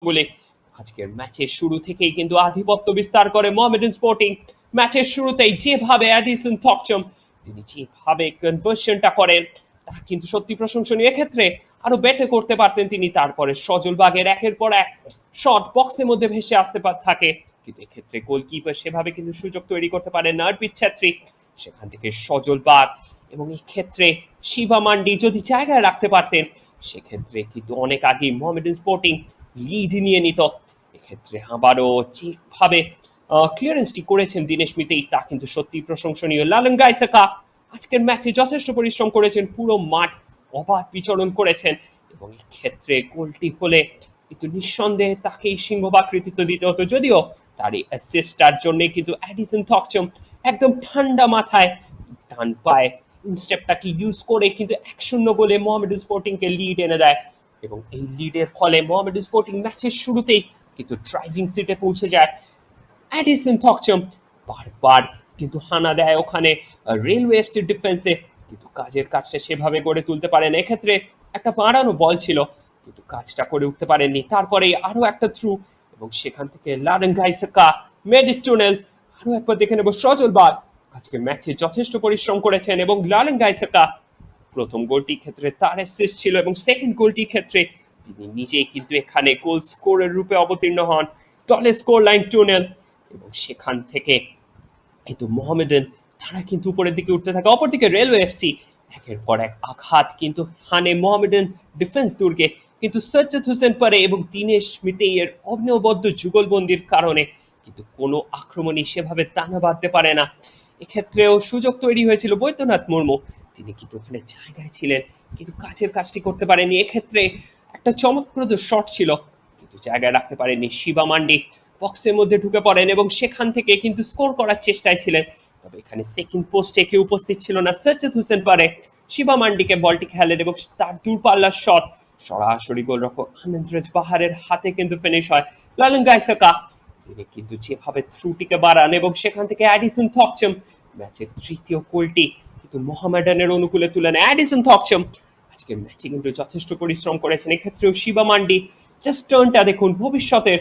বলে আজকের ম্যাচের শুরু থেকেই কিন্তু আধিপত্য বিস্তার করে মোহামেডান স্পোর্টিং। ম্যাচের শুরুতেই যেভাবে অ্যাডিসন থকচম তিনি যেভাবে কনভার্সনটা করেন তা কিন্তু সত্যি প্রশংসনীয়। ক্ষেত্রে আরো বেটে করতে পারতেন তিনি। তারপরে সজল বাগের একের পর এক শট বক্সের মধ্যে ভেসে আসতে থাকে, কিন্তু এক্ষেত্রে গোলকিপার সেভাবে কিন্তু সুযোগ তৈরি করতে পারেন না অর্পিত ছেত্রী। সেখান থেকে সজল বাগ এবং এই ক্ষেত্রে শিবা মান্ডি যদি জায়গায় রাখতে পারতেন সেক্ষেত্রে কিন্তু অনেক আগেই মোহামেডান স্পোর্টিং লিড নিয়ে নিত। এক্ষেত্রে আবারও যেভাবে ক্লিয়ারেন্সটি করেছেন দিনেশ মিতেই তা কিন্তু সত্যি প্রশংসনীয়। লালন গাইসাকা আজকের ম্যাচে যথেষ্ট পরিশ্রম করেছেন, পুরো মাঠ অবাধ বিচরণ করেছেন এবং এই ক্ষেত্রে গোলটি হলে কিন্তু নিঃসন্দেহে তাকেই সিংহভাগ কৃতিত্ব দিতে হতো, যদিও তার এই অ্যাসিস্টার জন্য কিন্তু অ্যাডিসন থকচম একদম ঠান্ডা মাথায় ডান পায়ে স্টেপটাকে ইউজ করে কিন্তু 1-0 গোলে মোহামেডান স্পোর্টিংকে লিড এনে দেয় এবং এই লিডের ফলে মোহামেডান স্পোর্টিং ম্যাচের শুরুতেই কিন্তু ড্রাইভিং সিটে পৌঁছে যায়। অ্যাডিসন থকচম বারবার কিন্তু হানা দেয় ওখানে রেলওয়ে এফসির ডিফেন্সে, কিন্তু কাজের কাজটা সেভাবে গড়ে তুলতে পারেন। এক্ষেত্রে একটা বাড়ানো বল ছিল কিন্তু কাজটা করে উঠতে পারেননি। তারপরে আরো একটা থ্রু এবং সেখান থেকে লারেন গাইসাকা মেডিট টুনেল। আরো একবার দেখে নেব সজল বাগ আজকে ম্যাচে যথেষ্ট পরিশ্রম করেছেন এবং লারেন গাইসাকা প্রথম গোলটির ক্ষেত্রে তার অ্যাসিস্ট ছিল এবং সেকেন্ড গোলটির ক্ষেত্রে তিনি নিজেই কিন্তু এখানে গোল স্কোরের রূপে অবতীর্ণ হন। দলের স্কোর লাইন টুনেল এবং সেখান থেকে কিন্তু মোহামেডান তারা কিন্তু উপরের দিকে উঠতে থাকে। অপরদিকে রেলওয়ে এফসি একের পর এক আঘাত কিন্তু হানে মোহামেডান ডিফেন্স দুর্গে, কিন্তু সজ্জাদ হোসেন পারে এবং দীনেশ মিতেইয়ের অনবদ্য যুগলবন্দির কারণে কিন্তু কোনো আক্রমণই সেভাবে টানা বাঁধতে পারে না। এক্ষেত্রেও সুযোগ তৈরি হয়েছিল বৈদ্যনাথ মুর্মু, তিনি কিন্তু ওখানে জায়গায় ছিলেন কিন্তু কাজের কাজটি করতে পারেনি। এক্ষেত্রে একটা চমকপ্রদ শট ছিল কিন্তু জায়গায় রাখতে পারেনি। শিবা মান্ডি বক্সের মধ্যে ঢুকে পড়েন এবং সেখান থেকে কিন্তু স্কোর করার চেষ্টায় ছিলেন, তবে এখানে সেকেন্ড পোস্টে কেউ উপস্থিত ছিল না। সজ্জাদ হোসেন পারে শিবা মান্ডিকে বলটি খেলেন এবং তার দূরপাল্লার শট সরাসরি গোলরক্ষক আনন্দরাজ বাহারের হাতে কিন্তু ফিনিশ হয়। লালন গাইসাকা তিনি কিন্তু যেভাবে থ্রুটিকে বাড়ান এবং সেখান থেকে অ্যাডিসন থকচম ম্যাচের তৃতীয় গোলটি কিন্তু মোহামেডানের অনুকূলে তুলেন। অ্যাডিসন থকচম আজকের ম্যাচে কিন্তু যথেষ্ট পরিশ্রম করেছেন। এক্ষেত্রেও শিবা মান্ডি জাস্ট টার্নটা দেখুন, ভবিষ্যতের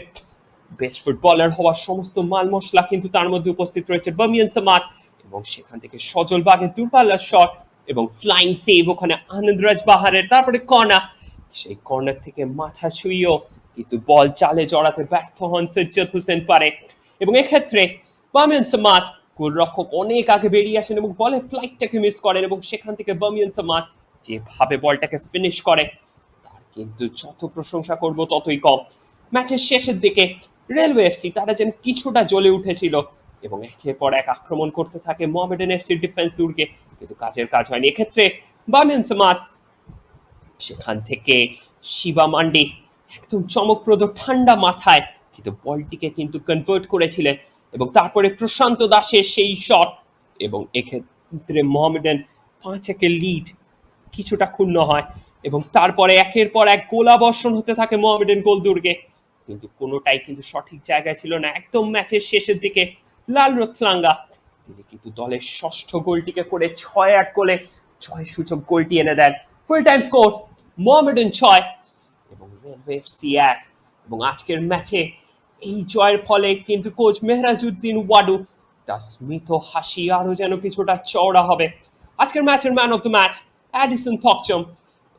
বেস্ট ফুটবলার হওয়ার সমস্ত মাল মশলা কিন্তু তার মধ্যে উপস্থিত রয়েছে। বামিয়ান সামাদ এবং সেখান থেকে সজল বাগের দূরপাল্লার শট এবং ফ্লাইং সেভ ওখানে আনন্দরাজ বাহারের। তারপরে কর্নার, সেই কর্নার থেকে মাথা ছুঁয়েও কিন্তু বল চালে জড়াতে ব্যর্থ হন সজ্জাদ হোসেন পারে এবং এক্ষেত্রে বামিয়ান সামাদ গোলরক্ষক অনেক আগে বেরিয়ে আসেন এবং বলের ফ্লাইটটাকে মিস করেন এবং সেখান থেকে বামিয়ান সামাদ যেভাবে বলটাকে ফিনিশ করে তার কিন্তু যত প্রশংসা করব ততই কম। ম্যাচের শেষের দিকে রেলওয়ে এফসি তারা যেন কিছুটা জ্বলে উঠেছিল এবং একের পর এক আক্রমণ করতে থাকে মোহামেডান এফসির ডিফেন্স দুর্গে, কিন্তু কাজের কাজ হয়নি। এক্ষেত্রে বামিয়ান সামাদ সেখান থেকে শিবা মান্ডি একদম চমকপ্রদ ঠান্ডা মাথায় কিন্তু বলটিকে কিন্তু কনভার্ট করেছিলেন এবং তারপরে প্রশান্ত দাসের সেই শট এবং এক্ষেত্রে মোহামেডান 5-1 লিড কিছুটা ক্ষুণ্ণ হয় এবং তারপরে একের পর এক গোলাবর্ষণ হতে থাকে মোহামেডান গোল দুর্গে, কিন্তু কোনোটাই কিন্তু সঠিক জায়গায় ছিল না। একদম ম্যাচের শেষের দিকে লাল রথলাঙ্গা তিনি কিন্তু দলের ষষ্ঠ গোলটিকে করে 6-1 গোলে জয় সূচক গোলটি এনে দেন। ফুল টাইম স্কোর মোহামেডান 6 এবং রেলওয়ে এফসি 1 এবং আজকের ম্যাচে এই জয়ের ফলে কিন্তু কোচ মেহরাজউদ্দিন ওয়াডু তার স্মিত হাসি আরো যেন কিছুটা চওড়া হবে। আজকের ম্যাচের man of the match Addison Thokchom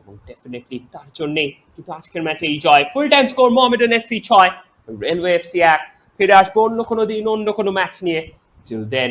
এবং ডেফিনেটলি তার জন্যই কিন্তু আজকের ম্যাচে এই জয়। Full time score Mohammedan FC 6 railway FC 1। ফিরে আসবো অন্য কোনো দিন অন্য কোনো ম্যাচ নিয়ে। Till then